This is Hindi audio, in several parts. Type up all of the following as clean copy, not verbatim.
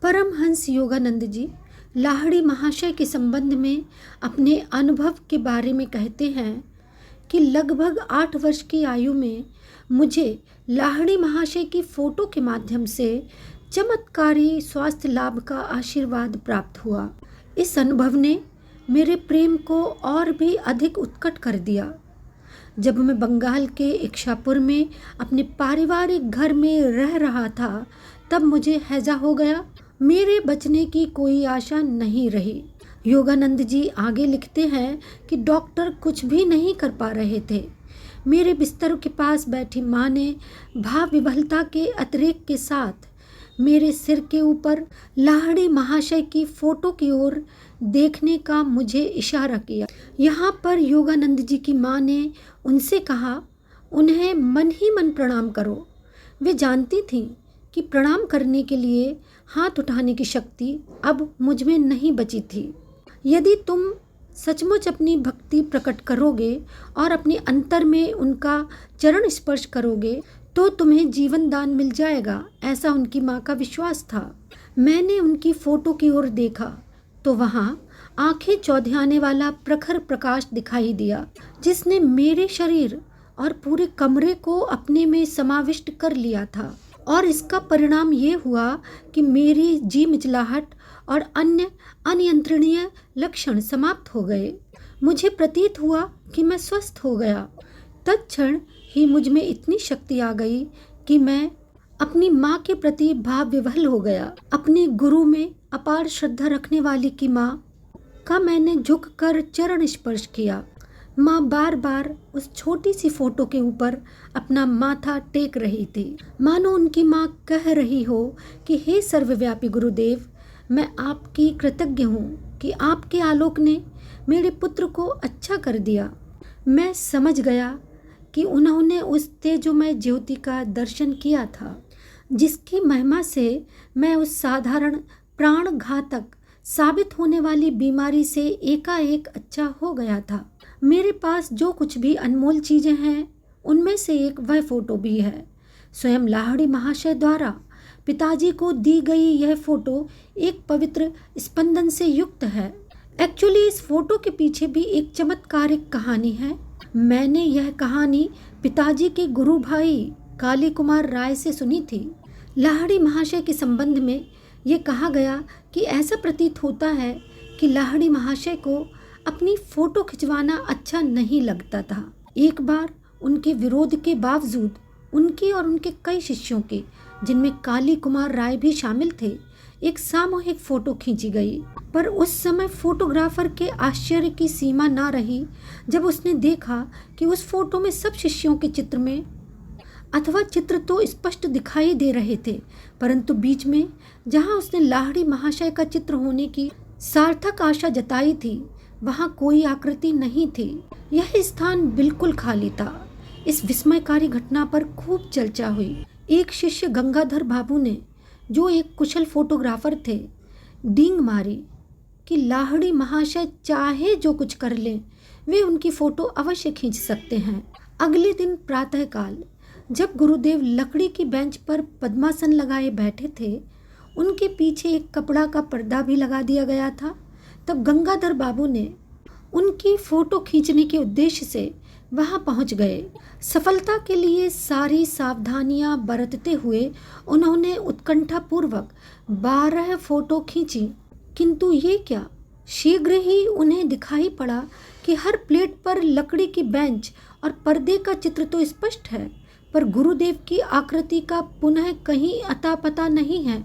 परमहंस योगानंद जी लाहिड़ी महाशय के संबंध में अपने अनुभव के बारे में कहते हैं कि लगभग 8 वर्ष की आयु में मुझे लाहिड़ी महाशय की फोटो के माध्यम से चमत्कारी स्वास्थ्य लाभ का आशीर्वाद प्राप्त हुआ। इस अनुभव ने मेरे प्रेम को और भी अधिक उत्कट कर दिया। जब मैं बंगाल के इच्छापुर में अपने पारिवारिक घर में रह रहा था, तब मुझे हैजा हो गया। मेरे बचने की कोई आशा नहीं रही। योगानंद जी आगे लिखते हैं कि डॉक्टर कुछ भी नहीं कर पा रहे थे। मेरे बिस्तर के पास बैठी माँ ने भाव विभलता के अतिरेक के साथ मेरे सिर के ऊपर लाहिड़ी महाशय की फोटो की ओर देखने का मुझे इशारा किया। यहाँ पर योगानंद जी की माँ ने उनसे कहा, उन्हें मन ही मन प्रणाम करो। वे जानती थीं कि प्रणाम करने के लिए हाथ उठाने की शक्ति अब मुझ में नहीं बची थी। यदि तुम सचमुच अपनी भक्ति प्रकट करोगे और अपने अंतर में उनका चरण स्पर्श करोगे तो तुम्हें जीवन दान मिल जाएगा, ऐसा उनकी माँ का विश्वास था। मैंने उनकी फोटो की ओर देखा तो वहाँ आंखें चौधियाने वाला प्रखर प्रकाश दिखाई दिया, जिसने मेरे शरीर और पूरे कमरे को अपने में समाविष्ट कर लिया था। और इसका परिणाम ये हुआ कि मेरी जी मिचलाहट और अन्य अनियंत्रणीय लक्षण समाप्त हो गए। मुझे प्रतीत हुआ कि मैं स्वस्थ हो गया। तत्क्षण ही मुझ में इतनी शक्ति आ गई कि मैं अपनी माँ के प्रति भाव विवल हो गया। अपने गुरु में अपार श्रद्धा रखने वाली की माँ का मैंने झुककर चरण स्पर्श किया। माँ बार बार उस छोटी सी फोटो के ऊपर अपना माथा टेक रही थी, मानो उनकी माँ कह रही हो कि हे सर्वव्यापी गुरुदेव, मैं आपकी कृतज्ञ हूँ कि आपके आलोक ने मेरे पुत्र को अच्छा कर दिया। मैं समझ गया कि उन्होंने उस तेजोमय ज्योति का दर्शन किया था, जिसकी महिमा से मैं उस साधारण प्राण घातक साबित होने वाली बीमारी से एकाएक अच्छा हो गया था। मेरे पास जो कुछ भी अनमोल चीज़ें हैं, उनमें से एक वह फोटो भी है। स्वयं लाहिड़ी महाशय द्वारा पिताजी को दी गई यह फोटो एक पवित्र स्पंदन से युक्त है। एक्चुअली इस फोटो के पीछे भी एक चमत्कारिक कहानी है। मैंने यह कहानी पिताजी के गुरु भाई काली कुमार राय से सुनी थी। लाहिड़ी महाशय के संबंध में ये कहा गया कि ऐसा प्रतीत होता है कि लाहिड़ी महाशय को अपनी फोटो खिंचवाना अच्छा नहीं लगता था। एक बार उनके विरोध के बावजूद उनके और उनके कई शिष्यों के, जिनमें काली कुमार राय भी शामिल थे, एक सामूहिक फोटो खींची गई। पर उस समय फोटोग्राफर के आश्चर्य की सीमा ना रही जब उसने देखा कि उस फोटो में सब शिष्यों के चित्र में अथवा चित्र तो स्पष्ट दिखाई दे रहे थे, परंतु बीच में जहां उसने लाहिड़ी महाशय का चित्र होने की सार्थक आशा जताई थी, वहां कोई आकृति नहीं थी। यह स्थान बिल्कुल खाली था। इस विस्मयकारी घटना पर खूब चर्चा हुई। एक शिष्य गंगाधर बाबू ने, जो एक कुशल फोटोग्राफर थे, डींग मारी कि लाहिड़ी महाशय चाहे जो कुछ कर लें, वे उनकी फोटो अवश्य खींच सकते हैं। अगले दिन प्रातःकाल जब गुरुदेव लकड़ी की बेंच पर पद्मासन लगाए बैठे थे, उनके पीछे एक कपड़ा का पर्दा भी लगा दिया गया था। तब गंगाधर बाबू ने उनकी फोटो खींचने के उद्देश्य से वहां पहुंच गए। सफलता के लिए सारी सावधानियां बरतते हुए उन्होंने उत्कंठापूर्वक 12 फोटो खींची, किंतु ये क्या, शीघ्र ही उन्हें दिखाई पड़ा कि हर प्लेट पर लकड़ी की बेंच और पर्दे का चित्र तो स्पष्ट है, पर गुरुदेव की आकृति का पुनः कहीं अता पता नहीं है।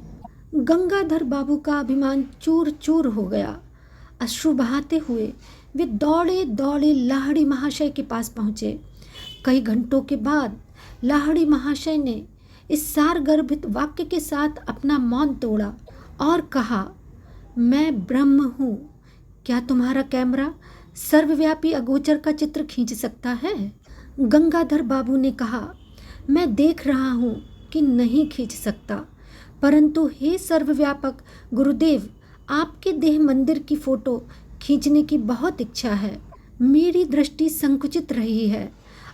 गंगाधर बाबू का अभिमान चूर चूर हो गया। अश्रु बहाते हुए वे दौड़े दौड़े लाहिड़ी महाशय के पास पहुँचे। कई घंटों के बाद लाहिड़ी महाशय ने इस सारगर्भित वाक्य के साथ अपना मौन तोड़ा और कहा, मैं ब्रह्म हूँ। क्या तुम्हारा कैमरा सर्वव्यापी अगोचर का चित्र खींच सकता है? गंगाधर बाबू ने कहा, मैं देख रहा हूँ कि नहीं खींच सकता, परंतु हे सर्वव्यापक गुरुदेव, आपके देह मंदिर की फोटो खींचने की बहुत इच्छा है। मेरी दृष्टि संकुचित रही है।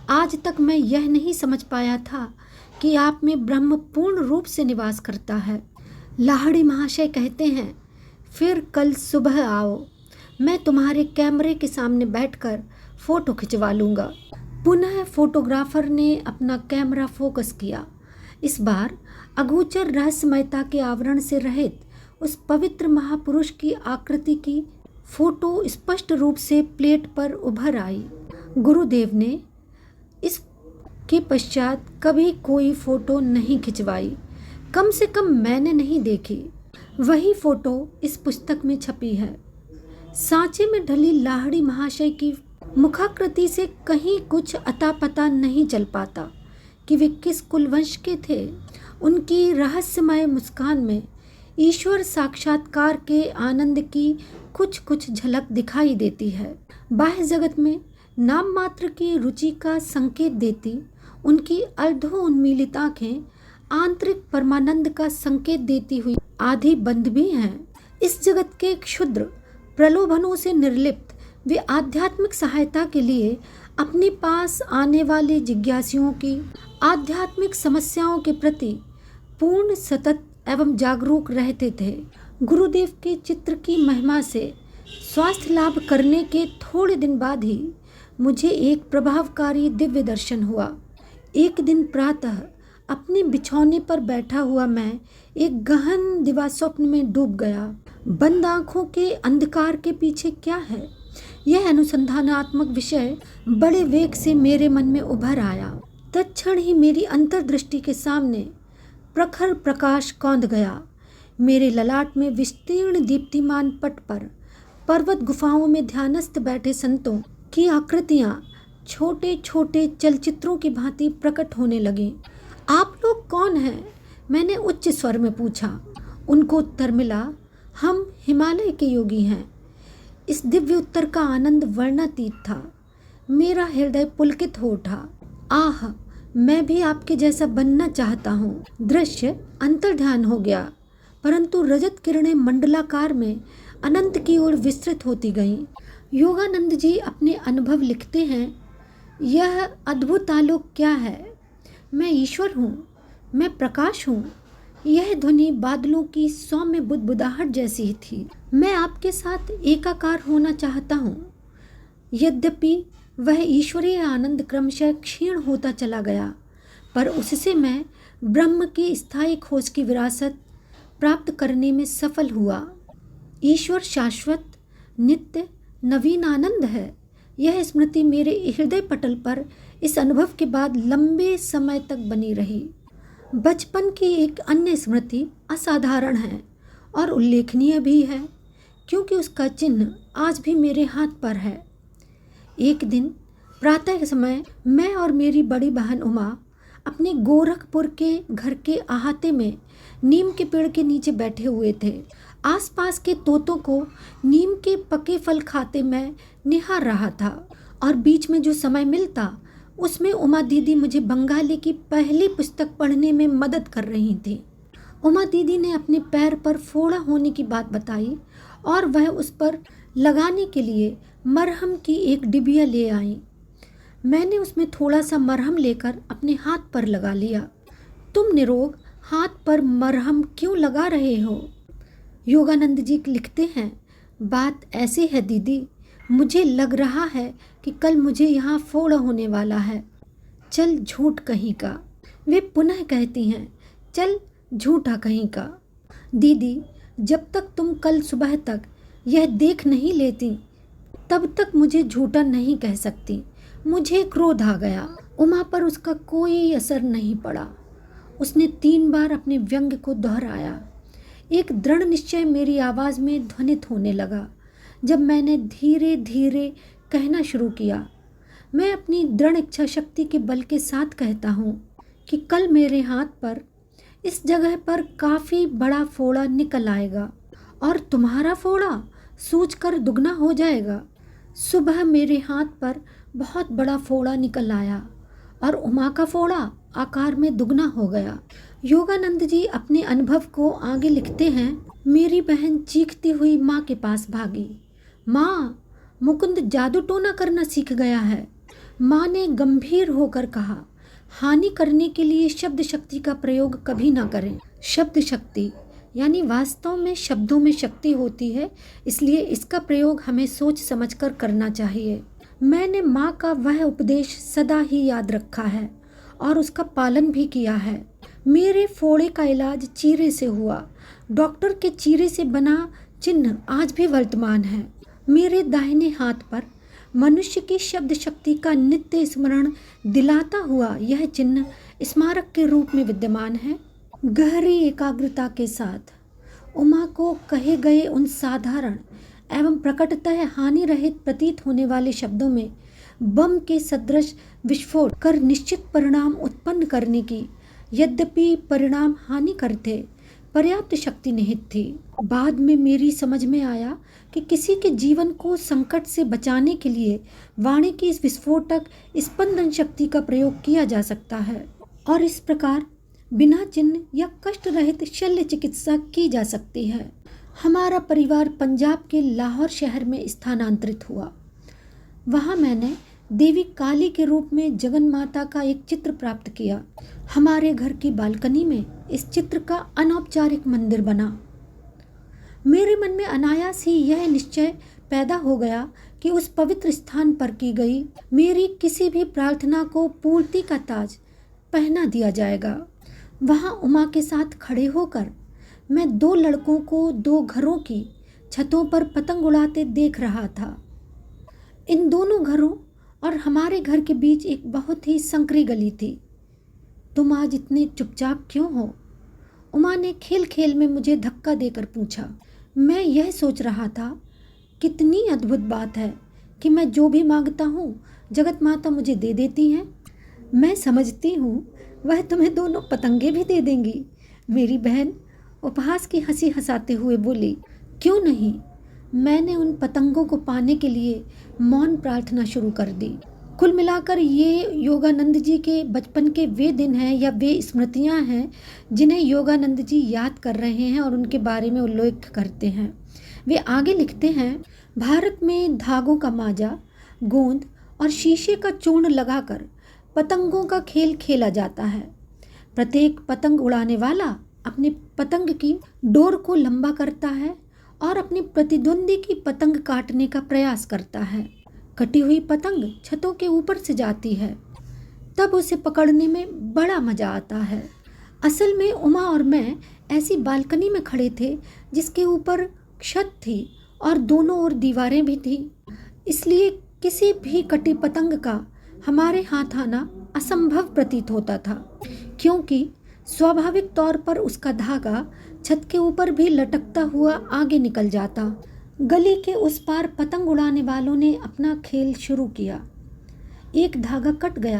आज तक मैं यह नहीं समझ पाया था कि आप में ब्रह्म पूर्ण रूप से निवास करता है। लाहड़ी महाशय कहते हैं, फिर कल सुबह आओ, मैं तुम्हारे कैमरे के सामने बैठकर फोटो खिंचवा लूँगा। पुनः फोटोग्राफर ने अपना कैमरा फोकस किया। इस बार अगोचर रहस्यमयता के आवरण से रहित उस पवित्र महापुरुष की आकृति की फोटो स्पष्ट रूप से प्लेट पर उभर आई। गुरुदेव ने इसके पश्चात कभी कोई फोटो नहीं खिंचवाई, कम से कम मैंने नहीं देखी। वही फोटो इस पुस्तक में छपी है। सांचे में ढली लाहड़ी महाशय की मुखाकृति से कहीं कुछ अता पता नहीं चल पाता कि वे किस कुलवंश के थे। उनकी रहस्यमय मुस्कान में ईश्वर साक्षात्कार के आनंद की कुछ कुछ झलक दिखाई देती है। बाह्य जगत में नाम मात्र की रुचि का संकेत देती उनकी अर्धोन्मीलित आंखें आंतरिक परमानंद का संकेत देती हुई आधी बंद भी हैं। इस जगत के क्षुद्र प्रलोभनों से निर्लिप्त वे आध्यात्मिक सहायता के लिए अपने पास आने वाले जिज्ञासुओं की आध्यात्मिक समस्याओं के प्रति पूर्ण सतत एवं जागरूक रहते थे। गुरुदेव के चित्र की महिमा से स्वास्थ्य लाभ करने के थोड़े दिन बाद ही मुझे एक प्रभावकारी दिव्य दर्शन हुआ। एक दिन प्रातः अपने बिछौने पर बैठा हुआ मैं एक गहन दिवा स्वप्न में डूब गया। बंद आंखों के अंधकार के पीछे क्या है, यह अनुसंधानात्मक विषय बड़े वेग से मेरे मन में उभर आया। तत्क्षण ही मेरी अंतर्दृष्टि के सामने प्रखर प्रकाश कौंध गया। मेरे ललाट में विस्तीर्ण दीप्तिमान पट पर पर्वत गुफाओं में ध्यानस्थ बैठे संतों की आकृतियां छोटे छोटे चलचित्रों की भांति प्रकट होने लगीं। आप लोग कौन हैं? मैंने उच्च स्वर में पूछा। उनको उत्तर मिला, हम हिमालय के योगी हैं। इस दिव्य उत्तर का आनंद वर्णातीत था। मेरा हृदय पुलकित हो उठा। आह, मैं भी आपके जैसा बनना चाहता हूँ। दृश्य अंतर्ध्यान हो गया, परंतु रजत किरणें मंडलाकार में अनंत की ओर विस्तृत होती गईं। योगानंद जी अपने अनुभव लिखते हैं, यह अद्भुत आलोक क्या है? मैं ईश्वर हूँ, मैं प्रकाश हूँ। यह ध्वनि बादलों की सौम्य बुदबुदाहट जैसी ही थी। मैं आपके साथ एकाकार होना चाहता हूँ। यद्यपि वह ईश्वरीय आनंद क्रमशः क्षीण होता चला गया, पर उससे मैं ब्रह्म की स्थायी खोज की विरासत प्राप्त करने में सफल हुआ। ईश्वर शाश्वत, नित्य, नवीन आनंद है। यह स्मृति मेरे हृदय पटल पर इस अनुभव के बाद लंबे समय तक बनी रही। बचपन की एक अन्य स्मृति असाधारण है और उल्लेखनीय भी है, क्योंकि उसका चिन्ह आज भी मेरे हाथ पर है। एक दिन प्रातः समय मैं और मेरी बड़ी बहन उमा अपने गोरखपुर के घर के अहाते में नीम के पेड़ के नीचे बैठे हुए थे। आसपास के तोतों को नीम के पके फल खाते मैं निहार रहा था और बीच में जो समय मिलता उसमें उमा दीदी मुझे बंगाली की पहली पुस्तक पढ़ने में मदद कर रही थी। उमा दीदी ने अपने पैर पर फोड़ा होने की बात बताई और वह उस पर लगाने के लिए मरहम की एक डिबिया ले आई। मैंने उसमें थोड़ा सा मरहम लेकर अपने हाथ पर लगा लिया। तुम निरोग हाथ पर मरहम क्यों लगा रहे हो? योगानंद जी लिखते हैं, बात ऐसी है दीदी, मुझे लग रहा है कि कल मुझे यहाँ फोड़ा होने वाला है। चल झूठ कहीं का। वे पुनः कहती हैं, चल झूठा कहीं का। दीदी, जब तक तुम कल सुबह तक यह देख नहीं लेती तब तक मुझे झूठा नहीं कह सकती। मुझे क्रोध आ गया। उमा पर उसका कोई असर नहीं पड़ा। उसने 3 बार अपने व्यंग को दोहराया। एक दृढ़ निश्चय मेरी आवाज़ में ध्वनित होने लगा। जब मैंने धीरे धीरे कहना शुरू किया, मैं अपनी दृढ़ इच्छा शक्ति के बल के साथ कहता हूँ कि कल मेरे हाथ पर इस जगह पर काफ़ी बड़ा फोड़ा निकल आएगा और तुम्हारा फोड़ा सूजकर दुगना हो जाएगा। सुबह मेरे हाथ पर बहुत बड़ा फोड़ा निकल आया और उमा का फोड़ा आकार में दुगना हो गया। योगानंद जी अपने अनुभव को आगे लिखते हैं, मेरी बहन चीखती हुई माँ के पास भागी। माँ, मुकुंद जादू टोना करना सीख गया है। माँ ने गंभीर होकर कहा, हानि करने के लिए शब्द शक्ति का प्रयोग कभी ना करें। शब्द शक्ति यानी वास्तव में शब्दों में शक्ति होती है, इसलिए इसका प्रयोग हमें सोच समझकर करना चाहिए। मैंने माँ का वह उपदेश सदा ही याद रखा है और उसका पालन भी किया है। मेरे फोड़े का इलाज चीरे से हुआ। डॉक्टर के चीरे से बना चिन्ह आज भी वर्तमान है। मेरे दाहिने हाथ पर मनुष्य की शब्द शक्ति का नित्य स्मरण दिलाता हुआ यह चिन्ह स्मारक के रूप में विद्यमान है। गहरी एकाग्रता के साथ उमा को कहे गए उन साधारण एवं प्रकटतः हानि रहित प्रतीत होने वाले शब्दों में बम के सदृश विस्फोट कर निश्चित परिणाम उत्पन्न करने की, यद्यपि परिणाम हानिकर थे, पर्याप्त शक्ति निहित थी। बाद में मेरी समझ में आया कि किसी के जीवन को संकट से बचाने के लिए वाणी की इस विस्फोटक स्पंदन शक्ति का प्रयोग किया जा सकता है और इस प्रकार बिना चिन्ह या कष्ट रहित शल्य चिकित्सा की जा सकती है। हमारा परिवार पंजाब के लाहौर शहर में स्थानांतरित हुआ। वहाँ मैंने देवी काली के रूप में जगन माता का एक चित्र प्राप्त किया। हमारे घर की बालकनी में इस चित्र का अनौपचारिक मंदिर बना। मेरे मन में अनायास ही यह निश्चय पैदा हो गया कि उस पवित्र स्थान पर की गई मेरी किसी भी प्रार्थना को पूर्ति का ताज पहना दिया जाएगा। वहाँ उमा के साथ खड़े होकर मैं 2 लड़कों को 2 घरों की छतों पर पतंग उड़ाते देख रहा था। इन दोनों घरों और हमारे घर के बीच एक बहुत ही संकरी गली थी। तुम आज इतने चुपचाप क्यों हो? उमा ने खेल खेल में मुझे धक्का देकर पूछा। मैं यह सोच रहा था, कितनी अद्भुत बात है कि मैं जो भी मांगता हूँ जगत माता मुझे दे देती हैं। मैं समझती हूँ वह तुम्हें दोनों पतंगे भी दे देंगी। मेरी बहन उपहास की हंसी हंसाते हुए बोली। क्यों नहीं? मैंने उन पतंगों को पाने के लिए मौन प्रार्थना शुरू कर दी। कुल मिलाकर ये योगानंद जी के बचपन के वे दिन हैं या वे स्मृतियां हैं जिन्हें योगानंद जी याद कर रहे हैं और उनके बारे में उल्लेख करते हैं। वे आगे लिखते हैं, भारत में धागों का माजा, गोंद और शीशे का चूर्ण लगाकर पतंगों का खेल खेला जाता है। प्रत्येक पतंग उड़ाने वाला अपनी पतंग की डोर को लंबा करता है और अपनी प्रतिद्वंदी की पतंग काटने का प्रयास करता है। कटी हुई पतंग छतों के ऊपर से जाती है, तब उसे पकड़ने में बड़ा मजा आता है। असल में उमा और मैं ऐसी बालकनी में खड़े थे जिसके ऊपर छत थी और दोनों ओर दीवारें भी थी, इसलिए किसी भी कटी पतंग का हमारे हाथ आना असंभव प्रतीत होता था, क्योंकि स्वाभाविक तौर पर उसका धागा छत के ऊपर भी लटकता हुआ आगे निकल जाता। गली के उस पार पतंग उड़ाने वालों ने अपना खेल शुरू किया। एक धागा कट गया,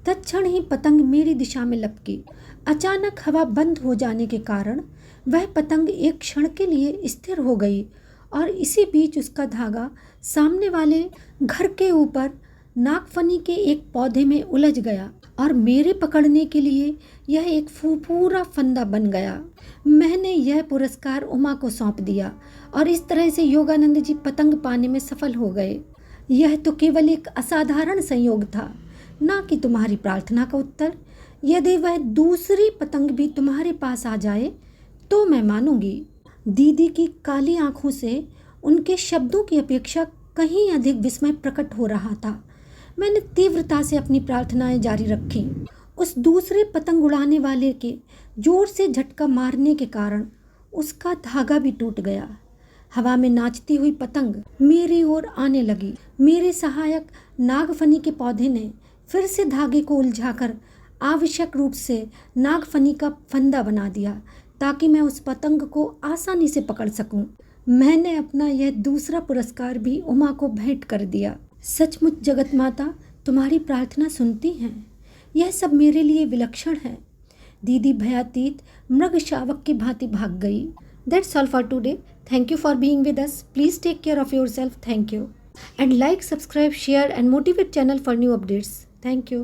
तत्क्षण ही पतंग मेरी दिशा में लपकी। अचानक हवा बंद हो जाने के कारण वह पतंग एक क्षण के लिए स्थिर हो गई और इसी बीच उसका धागा सामने वाले घर के ऊपर नागफनी के एक पौधे में उलझ गया और मेरे पकड़ने के लिए यह एक पूरा फंदा बन गया। मैंने यह पुरस्कार उमा को सौंप दिया और इस तरह से योगानंद जी पतंग पाने में सफल हो गए। यह तो केवल एक असाधारण संयोग था, ना कि तुम्हारी प्रार्थना का उत्तर। यदि वह दूसरी पतंग भी तुम्हारे पास आ जाए तो मैं मानूंगी। दीदी की काली आंखों से उनके शब्दों की अपेक्षा कहीं अधिक विस्मय प्रकट हो रहा था। मैंने तीव्रता से अपनी प्रार्थनाएं जारी रखी। उस दूसरे पतंग उड़ाने वाले के जोर से झटका मारने के कारण उसका धागा भी टूट गया। हवा में नाचती हुई पतंग मेरी ओर आने लगी। मेरे सहायक नागफनी के पौधे ने फिर से धागे को उलझाकर आवश्यक रूप से नागफनी का फंदा बना दिया ताकि मैं उस पतंग को आसानी से पकड़ सकूं। मैंने अपना यह दूसरा पुरस्कार भी उमा को भेंट कर दिया। सचमुच जगत माता तुम्हारी प्रार्थना सुनती हैं। यह सब मेरे लिए विलक्षण है। दीदी भयातीत मृग शावक की भांति भाग गई। That's all for today. Thank you for being with us. Please take care of yourself. Thank you. And like, subscribe, share and motivate channel for new updates. Thank you.